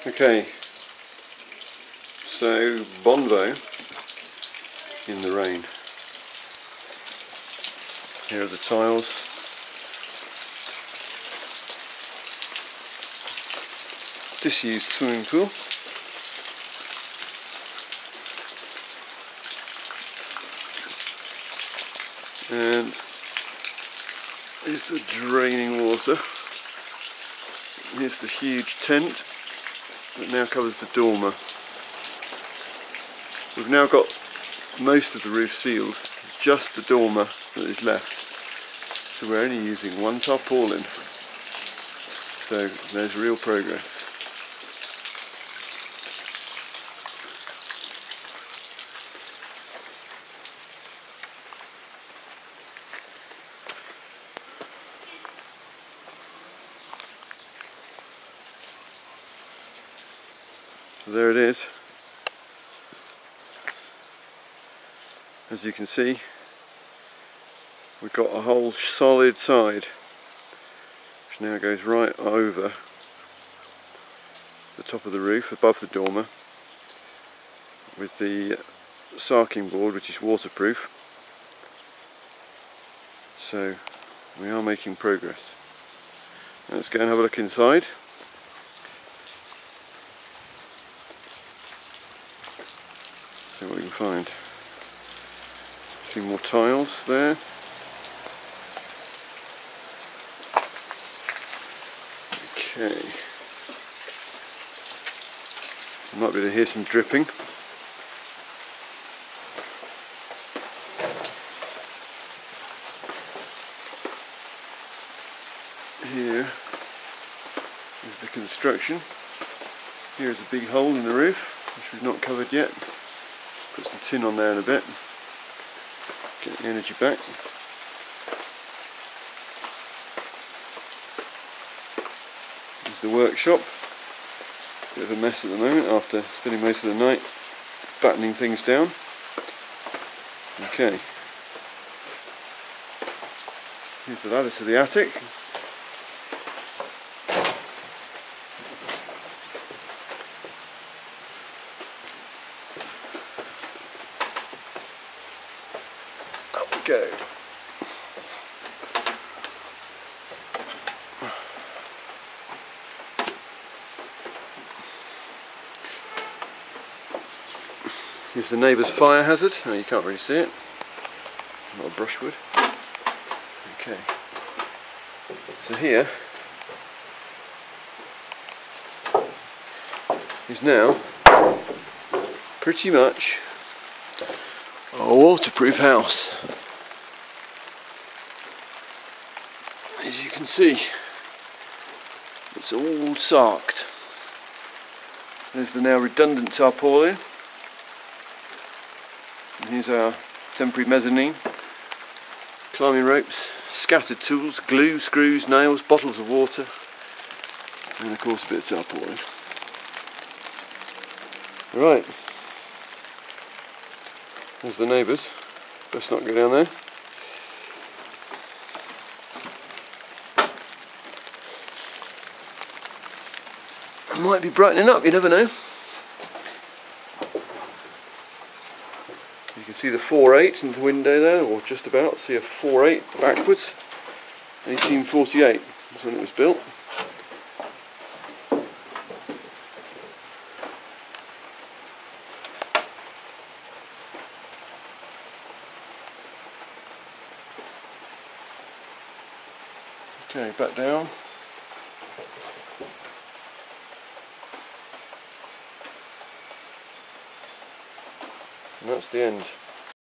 Okay, so Bonvo in the rain. Here are the tiles. Disused swimming pool. And here's the draining water. Here's the huge tent that now covers the dormer. We've now got most of the roof sealed, just the dormer that is left. So we're only using one tarpaulin. So there's real progress. So there it is. As you can see, we've got a whole solid side which now goes right over the top of the roof above the dormer with the sarking board, which is waterproof. So we are making progress. Let's go and have a look inside. See what we can find. A few more tiles there. Okay. You might be able to hear some dripping. Here is the construction. Here is a big hole in the roof, which we've not covered yet. Put some tin on there in a bit. Get the energy back. Here's the workshop. Bit of a mess at the moment after spending most of the night battening things down. Okay. Here's the ladder to the attic. Go. Here's the neighbour's fire hazard. Oh, you can't really see it. A lot of brushwood. Okay. So here is now pretty much a waterproof house. As you can see, it's all sarked. There's the now redundant tarpaulin. And here's our temporary mezzanine. Climbing ropes, scattered tools, glue, screws, nails, bottles of water, and of course a bit of tarpaulin. Right, there's the neighbours. Best not go down there. Might be brightening up, you never know. You can see the 4.8 in the window there, or just about. See a 4.8 backwards. 1848 was when it was built. Okay, back down. And that's the end.